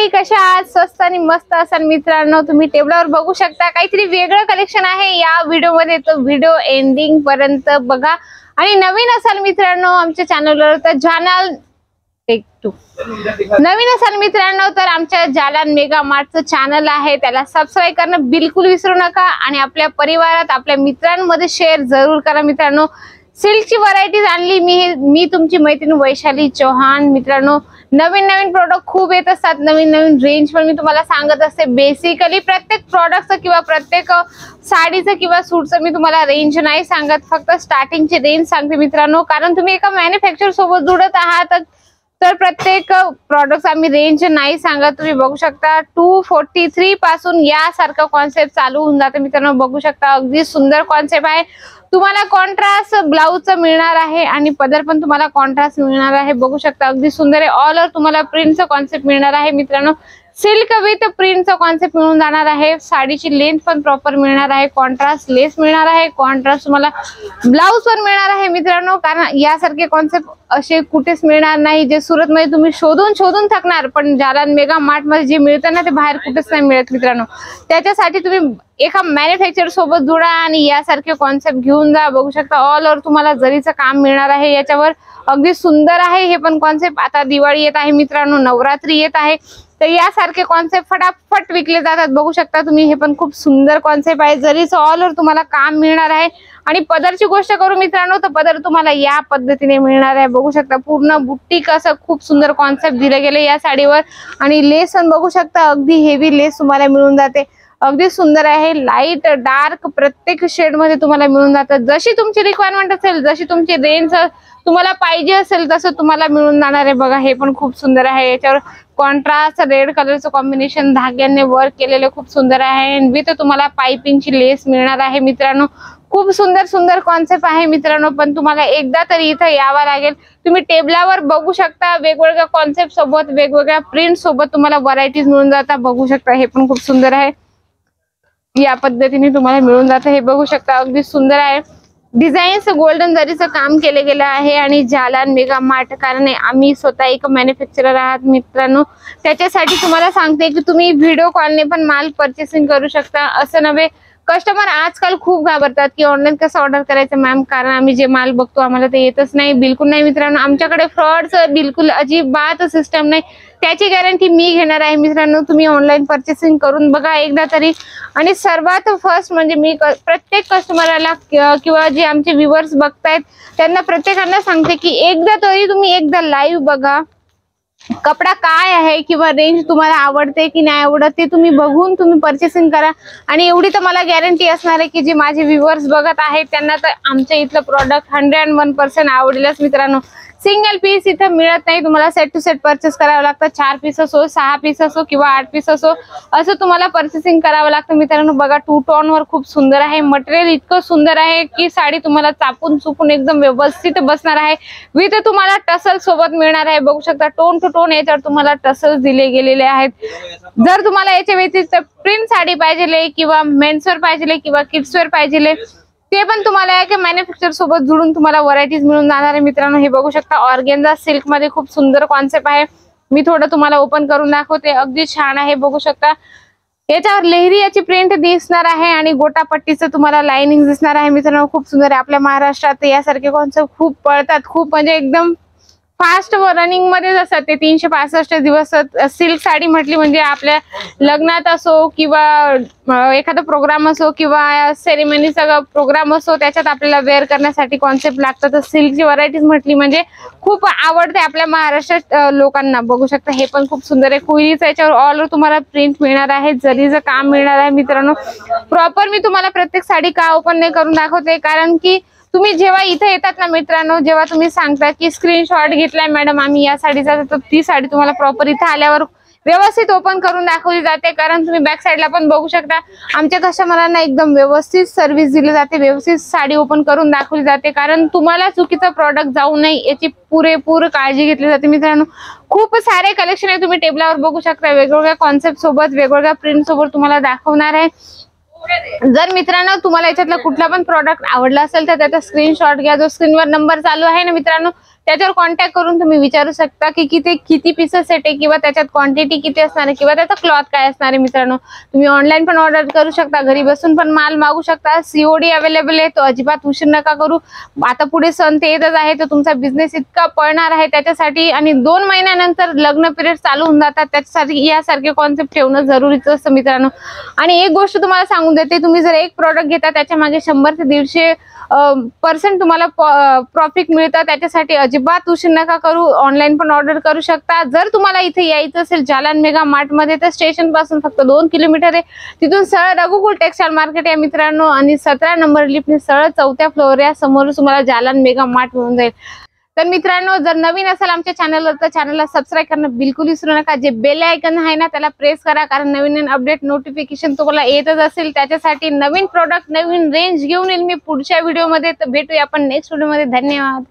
मंडळी, कशा आहात? स्वस्त आणि मस्त असाल मित्रांनो. तुम्ही टेबलावर बघू शकता काहीतरी वेगळं कलेक्शन आहे या व्हिडिओ मध्ये, तो व्हिडिओ एंडिंग पर्यंत बघा. आणि नवीन असाल मित्रांनो आमच्या चॅनलवर तर नवीन असाल मित्रांनो तर आमच्या जालन मेगा मार्टचं चॅनल आहे, त्याला सबस्क्राइब करणं बिलकुल विसरू नका आणि आपल्या परिवारात आपल्या मित्रांमध्ये शेअर जरूर करा मित्रांनो. सिल्कची व्हरायटीज आणली मी तुमची मैत्रीण वैशाली चौहान. मित्रांनो नवीन नवीन प्रोडक्ट खूप येत असतात, नवीन नवीन रेंज पण मी तुम्हाला सांगत असते. बेसिकली प्रत्येक प्रोडक्टचं किंवा प्रत्येक साडीचं किंवा सूटचं मी तुम्हाला रेंज नाही सांगत, फक्त स्टार्टिंगची रेंज सांगते मित्रांनो. कारण तुम्ही एका मॅन्युफॅक्चर सोबत जुडत आहात तर प्रत्येक प्रोडक्ट आम्ही रेंज नाही सांगत. तुम्ही बघू शकता 243 पासून यासारखं कॉन्सेप्ट चालू होऊन जाते मित्रांनो. बघू शकता अगदी सुंदर कॉन्सेप्ट आहे. तुम्हाला कॉन्ट्रास्ट ब्लाउजचं मिळणार आहे आणि पदर पण तुम्हाला कॉन्ट्रास्ट मिळणार आहे. बघू शकता अगदी सुंदर आहे. ऑल ओव्हर तुम्हाला प्रिंटचं कॉन्सेप्ट मिळणार आहे मित्रांनो. सिल्क विथ प्रिंटचा कॉन्सेप्ट मिळून जाणार आहे. साडीची लेंथ पण प्रॉपर मिळणार आहे. कॉन्ट्रास्ट लेस मिळणार आहे. कॉन्ट्रास्ट तुम्हाला ब्लाउज पण मिळणार आहे मित्रांनो. कारण यासारखे कॉन्सेप्ट असे कुठेच मिळणार नाही, जे सुरत मध्ये तुम्ही शोधून थकणार, पण जालन मेगा मार्ट मध्ये जे मिळतं ना ते बाहेर कुठेच नाही मिळत मित्रांनो. त्याच्यासाठी तुम्ही एका मॅन्युफॅक्चर सोबत जुडा आणि यासारखे कॉन्सेप्ट घेऊन जा. बघू शकता ऑल ओव्हर तुम्हाला जरीचं काम मिळणार आहे याच्यावर. अगदी सुंदर आहे हे पण कॉन्सेप्ट. आता दिवाळी येत आहे मित्रांनो, नवरात्री येत आहे, तर यासारखे कॉन्सेप्ट फटाफट विकले जातात. बघू शकता तुम्ही, हे पण खूप सुंदर कॉन्सेप्ट आहे. जरीचं ऑल ओव्हर तुम्हाला काम मिळणार आहे. आणि पदरची गोष्ट करू मित्रांनो तर पदर तुम्हाला या पद्धतीने मिळणार आहे. बघू शकता पूर्ण बुट्टीक असं खूप सुंदर कॉन्सेप्ट दिले गेले या साडीवर. आणि लेस पण बघू शकता अगदी हेवी लेस तुम्हाला मिळून जाते. अगदी सुंदर आहे. लाईट डार्क प्रत्येक शेड मध्ये तुम्हाला मिळून जातात. जशी तुमची रिक्वायरमेंट असेल, जशी तुमची रेंज तुम्हाला पाहिजे असेल तसं तुम्हाला मिळून जाणार आहे. बघा हे पण खूप सुंदर आहे. याच्यावर कॉन्ट्रास्ट रेड कलरचं कॉम्बिनेशन धाग्याने वर्क केलेलं खूप सुंदर आहे. विथ तुम्हाला पाइपिंगची लेस मिळणार आहे मित्रांनो. खूप सुंदर कॉन्सेप्ट आहे मित्रांनो. पण तुम्हाला एकदा तरी इथं यावं लागेल. तुम्ही टेबलावर बघू शकता वेगवेगळ्या कॉन्सेप्ट सोबत वेगवेगळ्या प्रिंट सोबत तुम्हाला व्हरायटीज मिळून जातात. बघू शकता हे पण खूप सुंदर आहे. या पद्धतीने तुम्हाला मिळून जातं. हे बघू शकता अगदी सुंदर आहे. डिझाईन्स गोल्डन जरीचं काम केलं गेलं आहे. आणि जालन मेगा मार्ट, कारण आम्ही स्वतः एक मॅन्युफॅक्चरर आहात मित्रांनो, त्याच्यासाठी तुम्हाला सांगते की तुम्ही व्हिडिओ कॉलने पण माल परचेसिंग करू शकता. असं नव्हे, कस्टमर आजकाल खूप घाबरतात की ऑनलाईन कसं ऑर्डर करायचं मॅम, कारण आम्ही जे माल बघतो आम्हाला ते येतच नाही. बिलकुल नाही मित्रांनो, आमच्याकडे फ्रॉडचं बिलकुल अजिबात सिस्टम नाही. त्याची गॅरंटी मी घेणार आहे मित्रांनो. तुम्ही ऑनलाईन परचेसिंग करून बघा एकदा तरी. आणि सर्वात फर्स्ट म्हणजे मी प्रत्येक कस्टमरला किंवा जे आमचे व्ह्युअर्स बघतायत त्यांना प्रत्येकाला सांगते की एकदा तरी तुम्ही एकदा लाईव्ह बघा. कपडा काय आहे किंवा रेंज तुम्हाला आवडते की नाही आवडत ते तुम्ही बघून तुम्ही परचेसिंग करा. आणि एवढी तर मला गॅरंटी असणार आहे की जे माझे व्ह्युअर्स बघत आहेत त्यांना तर आमच्या इथलं प्रॉडक्ट 101% आवडेलच मित्रांनो. सिंगल पीस इथं मिळत नाही, तुम्हाला सेट टू सेट परचेस करावं लागतं. 4 पीस असो, 6 पीस असो किंवा 8 पीस असो, असं तुम्हाला परचेसिंग करावं लागतं मित्रांनो. बघा 2 टोन वर खूप सुंदर आहे. मटेरियल इतकं सुंदर आहे की साडी तुम्हाला चापून चुपून एकदम व्यवस्थित बसणार आहे. विथ तुम्हाला टसल सोबत मिळणार आहे. बघू शकता टोन टू टोन याच्यावर तुम्हाला टसल्स दिले गेलेले आहेत. जर तुम्हाला याच्या व्यतिरिक्त प्रिंट साडी पाहिजे किंवा मेन्सवेअर पाहिजे किंवा किड्सवेअर पाहिजे ते पण तुम्हाला एक मॅन्युफॅक्चर सोबत जुळून तुम्हाला व्हरायटीज मिळून जाणार आहे मित्रांनो. हे बघू शकता ऑर्गेन्झा सिल्क मध्ये खूप सुंदर कॉन्सेप्ट आहे. मी थोडं तुम्हाला ओपन करून दाखवते. अगदी छान आहे. बघू शकता याच्यावर लेहरी याची प्रिंट दिसणार आहे आणि गोटापट्टीचं तुम्हाला लाइनिंग दिसणार आहे मित्रांनो. खूप सुंदर आहे. आपल्या महाराष्ट्रात यासारखे कॉन्सेप्ट खूप पळतात, खूप म्हणजे एकदम फास्ट रनिंग मध्ये असतात ते. 365 दिवस सिल्क साडी म्हटली म्हणजे आपल्या लग्नात असो किंवा एखादा प्रोग्राम असो किंवा सेरेमनीचा प्रोग्राम असो त्याच्यात आपल्याला वेअर करण्यासाठी कॉन्सेप्ट लागतात. तर सिल्कची व्हरायटीज म्हटली म्हणजे खूप आवडते आपल्या महाराष्ट्रात लोकांना. बघू शकता हे पण खूप सुंदर आहे. कुईलीचं याच्यावर ऑल ओव्हर तुम्हाला प्रिंट मिळणार आहे. जरीचं काम मिळणार आहे मित्रांनो. प्रॉपर मी तुम्हाला प्रत्येक साडी का ओपन नाही करून दाखवते, कारण की तुम्ही जेव्हा इथे येतात ना मित्रांनो, जेव्हा तुम्ही सांगता की स्क्रीनशॉट घेतलाय मॅडम आम्ही या साडीचा, तर ती साडी तुम्हाला प्रॉपर इथे आल्यावर व्यवस्थित ओपन करून दाखवली जाते. कारण तुम्ही बॅक साईडला पण बघू शकता आमच्या कस्टमरांना एकदम व्यवस्थित सर्व्हिस दिली जाते. व्यवस्थित साडी ओपन करून दाखवली जाते, कारण तुम्हाला चुकीचं प्रॉडक्ट जाऊ नये याची पुरेपूर काळजी घेतली जाते मित्रांनो. खूप सारे कलेक्शन आहे, तुम्ही टेबलावर बघू शकता. वेगवेगळ्या कॉन्सेप्ट सोबत वेगवेगळ्या प्रिंट सोबत तुम्हाला दाखवणार आहे. जर मित्रांनो तुम्हाला याच्यातला कुठला पण प्रॉडक्ट आवडला असेल तर त्याचा स्क्रीनशॉट घ्या. जो स्क्रीनवर नंबर चालू आहे ना मित्रांनो त्याच्यावर कॉन्टॅक्ट करून तुम्ही विचारू शकता की किती पीसेस सेट आहे किंवा त्याच्यात क्वांटिटी किती असणार आहे किंवा त्याचा क्लॉथ काय असणार आहे. मित्रांनो तुम्ही ऑनलाईन पण ऑर्डर करू शकता, घरी बसून पण माल मागू शकता. COD अवेलेबल आहे, तो अजिबात उशीर नका करू. आता पुढे सण ते येतच आहे, तर तुमचा बिझनेस इतका पळणार आहे त्याच्यासाठी. आणि 2 महिन्यानंतर लग्न पिरियड चालू होऊन जातात, त्याच्यासाठी यासारखे कॉन्सेप्ट ठेवणं जरुरीचं असतं मित्रांनो. आणि एक गोष्ट तुम्हाला सांगून देते, तुम्ही जर एक प्रोडक्ट घेता त्याच्या मागे 100 ते 150% तुम्हाला प्रॉफिट मिळतं. त्याच्यासाठी अजिबात उशीर नका करू, ऑनलाईन पण ऑर्डर करू शकता. जर तुम्हाला इथे यायचं असेल जालान मेगा मार्ट मध्ये, तर स्टेशन पासून फक्त 2 किलोमीटर आहे. तिथून सरळ रघुकुल टेक्सटाईल मार्केट आहे मित्रांनो, आणि 17 नंबर लिफ्टने सरळ 4थ्या फ्लोअर या समोर तुम्हाला जालान मेगा मार्ट मिळून जाईल. तर मित्रांनो, जर नवीन असेल आमच्या चॅनलवर तर चॅनलला सबस्क्राईब करणं बिलकुल विसरू नका. जे बेल आयकन आहे ना त्याला प्रेस करा, कारण नवीन अपडेट नोटिफिकेशन तुम्हाला येतच असेल. त्याच्यासाठी नवीन प्रोडक्ट नवीन रेंज घेऊन येईल मी पुढच्या व्हिडिओमध्ये. तर भेटूया आपण नेक्स्ट व्हिडिओमध्ये. धन्यवाद.